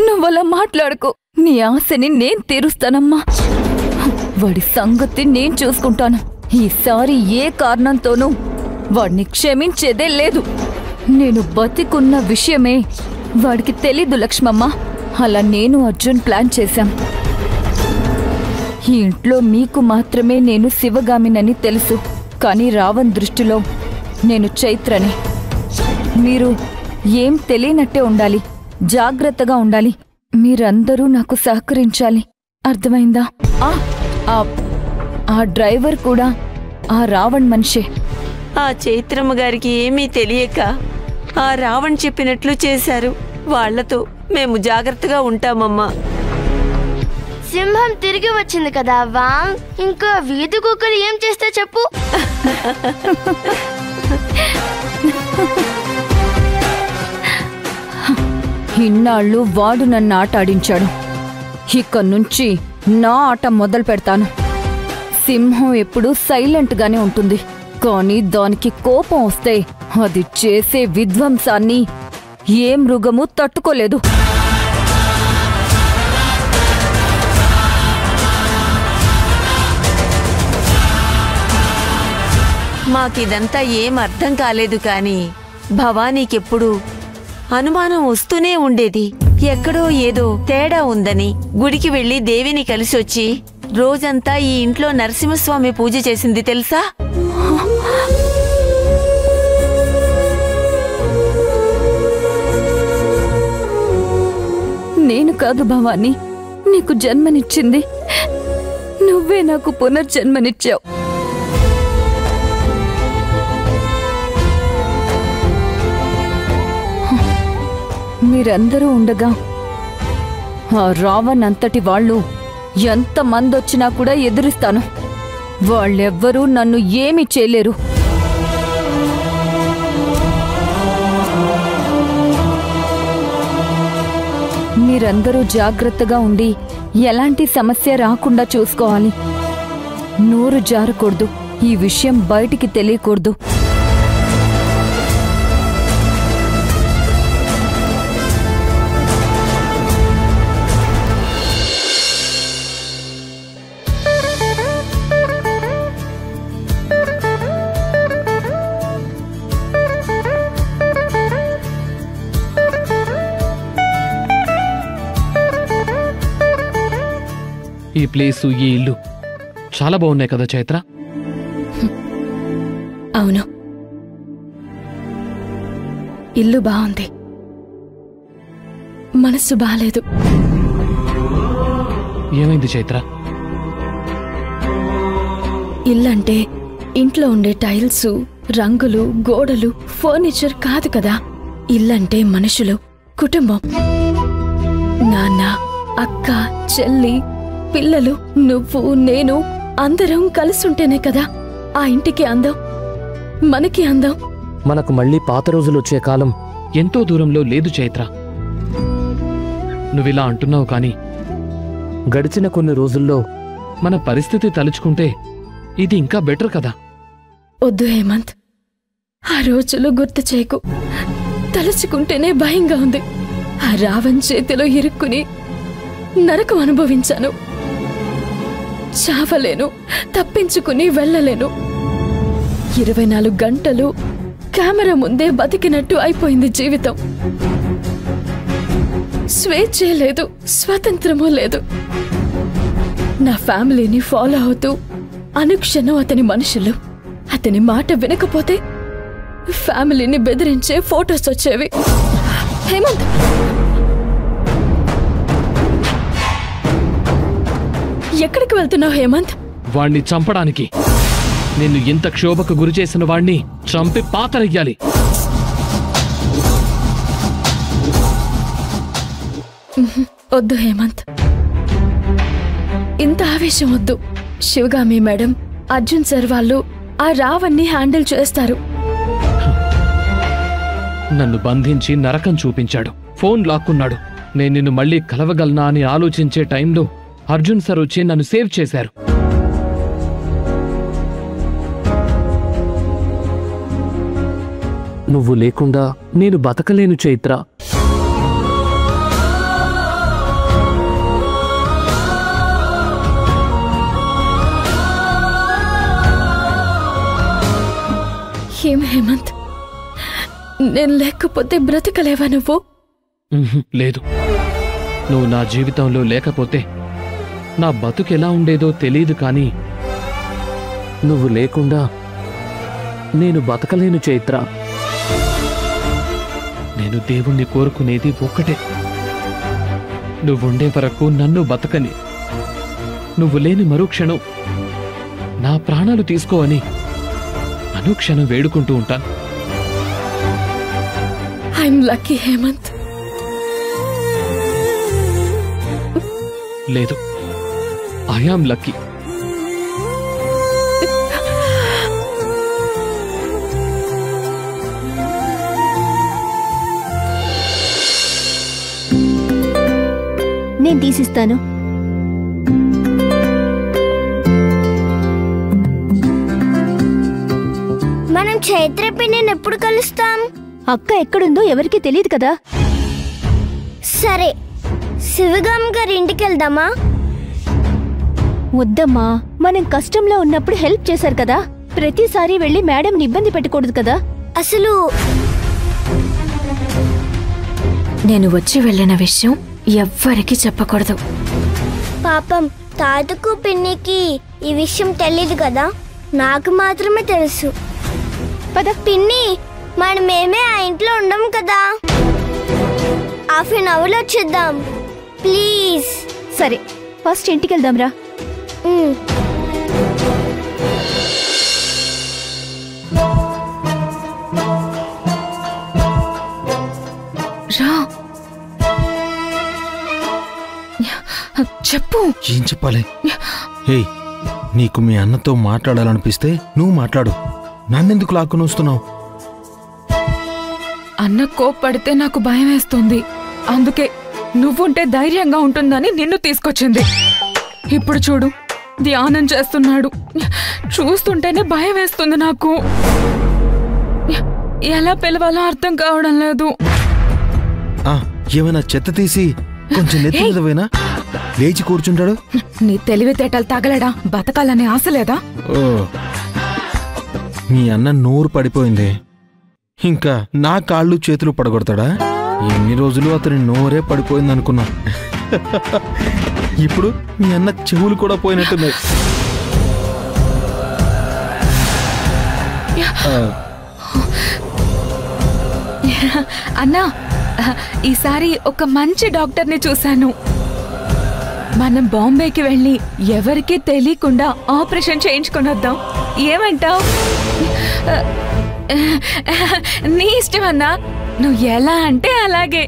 నువ్వలా మాట్లాడుకో. నీ ఆశని నేను తీరుస్తానమ్మా. వాడి సంగతి నేను చూసుకుంటాను. ఈసారి ఏ కారణంతోనూ వాడిని క్షమించేదే లేదు. నేను బతికున్న విషయమే వాడికి తెలీదు లక్ష్మమ్మ. అలా నేను అర్జున్ ప్లాన్ చేశాం. ఈ ఇంట్లో మీకు మాత్రమే నేను శివగామినని తెలుసు, కానీ రావణ్ దృష్టిలో నేను చైత్రని. మీరు ఏం తెలియనట్టే ఉండాలి, జాగ్రత్తగా ఉండాలి. మీరందరూ నాకు సహకరించాలి, అర్థమైందా? ఆ డ్రైవర్ కూడా ఆ రావణ్ మనిషే. ఆ చైత్రమ్మ గారికి ఏమీ తెలియక ఆ రావణ్ చెప్పినట్లు చేశారు. వాళ్లతో మేము జాగ్రత్తగా ఉంటామమ్మా. సింహం తిరిగి వచ్చింది కదా అవ్వా. ఇంకా వీధి కుక్కలు ఏం చేస్తే చెప్పు. ఇన్నాళ్ళు వాడు నన్ను ఆట ఆడించాడు. ఇక నుంచి నా ఆట మొదలు పెడతాను. సింహం ఎప్పుడూ సైలెంట్గానే ఉంటుంది, కానీ దానికి కోపం వస్తే అది చేసే విధ్వంసాన్ని ఏ మృగము తట్టుకోలేదు. మాకిదంతా ఏం అర్థం కాలేదు, కానీ భవానీకెప్పుడు అనుమానం వస్తూనే ఉండేది. ఎక్కడో ఏదో తేడా ఉందని గుడికి వెళ్లి దేవిని కలిసొచ్చి రోజంతా ఈ ఇంట్లో నరసింహస్వామి పూజ చేసింది తెలుసా? నేను కాదు భవానీ నీకు జన్మనిచ్చింది, నువ్వే నాకు పునర్జన్మనిచ్చావు. మీరందరూ ఉండగా ఆ రావణ్ అంతటి వాళ్ళు ఎంతమందొచ్చినా కూడా ఎదురిస్తాను. వాళ్ళెవ్వరూ నన్ను ఏమీ చేయలేరు. మీరందరూ జాగ్రత్తగా ఉండి ఎలాంటి సమస్య రాకుండా చూసుకోవాలి. నోరు జారకూడదు, ఈ విషయం బయటికి తెలియకూడదు. ఈ ప్లేసు, ఈ ఇల్లు చాలా బాగున్నాయి కదా చైత్ర? అవును, ఇల్లు బాగుంది, మనస్సు బాలేదు. ఏమైంది చైత్ర? ఇల్లంటే ఇంట్లో ఉండే టైల్సు, రంగులు, గోడలు, ఫర్నిచర్ కాదు కదా. ఇల్లంటే మనుషులు, కుటుంబం. నాన్న, అక్క, చెల్లి, పిల్లలు, నువ్వు, నేను అందరం కలిసుంటేనే కదా ఆ ఇంటికి అందం, మనకి అందం. మనకు మళ్ళీ పాత రోజులు వచ్చే కాలం ఎంతో దూరంలో లేదు చైత్ర. నువ్విలా అంటున్నావు, కానీ గడిచిన కొన్ని రోజుల్లో మన పరిస్థితి తలుచుకుంటే ఇది ఇంకా బెటర్ కదా. వద్దు హేమంత్, ఆ రోజులు గుర్తు చేయకు. తలుచుకుంటేనే భయంగా ఉంది. ఆ రావణ్ చేతిలో ఇరుక్కుని నరకం అనుభవించాను. చావలేను, తప్పించుకుని వెళ్ళలేను. 24 గంటలు కెమెరా ముందే బతికినట్టు అయిపోయింది జీవితం. స్వేచ్ఛే లేదు, స్వాతంత్రమూ లేదు. నా ఫ్యామిలీని ఫాలో అవుతూ అనుక్షణం అతని మనుషులు. అతని మాట వినకపోతే ఫ్యామిలీని బెదిరించే ఫోటోస్ వచ్చేవి. హేమంత్, ఎక్కడికి వెళ్తున్నావు హేమంత్? వాణ్ణి చంపడానికి. నిన్ను ఇంత క్షోభకు గురి చేసిన వాణ్ణి చంపి పాతరయ్యాలి. వద్దు హేమంత్, ఇంత ఆవేశం వద్దు. శివగామి మేడం, అర్జున్ సార్ వాళ్ళు ఆ రావణ్ణి హ్యాండిల్ చేస్తారు. నన్ను బంధించి నరకం చూపించాడు, ఫోన్ లాక్కున్నాడు. నేను నిన్ను మళ్ళీ కలవగలనా అని ఆలోచించే టైంలో అర్జున్ సార్ వచ్చి నన్ను సేవ్ చేశారు. నువ్వు లేకుండా నేను బతకలేను చైత్ర. హేమంత్, నేను లేకపోతే బ్రతకలేవా నువ్వు? లేదు, నువ్వు నా జీవితంలో లేకపోతే నా బతుకెలా ఉండేదో తెలీదు, కానీ నువ్వు లేకుండా నేను బతకలేను చైత్ర. నేను దేవుణ్ణి కోరుకునేది ఒక్కటే, నువ్వుండే వరకు నన్ను బతకని, నువ్వు లేని మరుక్షణం నా ప్రాణాలు తీసుకో అని అనుక్షణం వేడుకుంటూ ఉంటాను. I'm lucky Hemant. లేదు, ఐఆమ్ లక్కీ. నేను తీసిస్తాను. మనం చైత్ర పిన్నిని ఎప్పుడు కలుస్తాం? అక్క ఎక్కడుందో ఎవరికీ తెలియదు కదా. సరే, శివగామ్ గారి ఇంటికి వెళ్దామా? వద్దమ్మా, మనం కష్టంలో ఉన్నప్పుడు హెల్ప్ చేశారు కదా, ప్రతిసారి వెళ్ళి మేడంని ఇబ్బంది పెట్టకూడదు కదా. అసలు నేను వచ్చి వెళ్ళిన విషయం ఎవ్వరికీ చెప్పకూడదు. పాపం తాతకు పిన్నికి ఈ విషయం తెలీదు కదా, నాకు మాత్రమే తెలుసు. పద. పిన్ని, మనమేమే ఆ ఇంట్లో ఉండం కదా, ½ అవర్లో వచ్చేద్దాం ప్లీజ్. సరే, ఫస్ట్ ఇంటికి వెళ్దాం రా. రా, చెప్పు. ఏం చెప్పాలి? హే, నీకు మీ అన్నతో మాట్లాడాలనిపిస్తే నువ్వు మాట్లాడు, నన్నెందుకు లాక్కుని వస్తున్నావు? అన్న కోప్పడితే నాకు భయం వేస్తుంది, అందుకే నువ్వుంటే ధైర్యంగా ఉంటుందని నిన్ను తీసుకొచ్చింది. ఇప్పుడు చూడు, ధ్యానం చేస్తున్నాడు, చూస్తుంటేనే భయం వేస్తుంది నాకు. ఎలా పిలవాలో అర్థం కావడం లేదు. ఏమైనా చెత్త తీసి కొంచెం నెత్తి మీద పోయినా లేచి కూర్చుంటాడు. నీ తెలివితేటలు తగలడా, బతకాలనే ఆశ లేదా? ఓ, మీ అన్న నోరు పడిపోయింది, ఇంకా నా కాళ్ళు చేతులు పడగొడతాడా? ఎన్ని రోజులు అతని నోరే పడిపోయింది అనుకున్నా, ఇప్పుడు మీ అన్న చెవులు కూడా పోయినట్టున్నాయి. అన్నా, ఈసారి ఒక మంచి డాక్టర్ని చూశాను. మనం బాంబేకి వెళ్ళి ఎవరికీ తెలియకుండా ఆపరేషన్ చేయించుకొని వద్దాం, ఏమంటావ్? నీ ఇష్టం అన్నా, నువ్వు ఎలా అంటే అలాగే.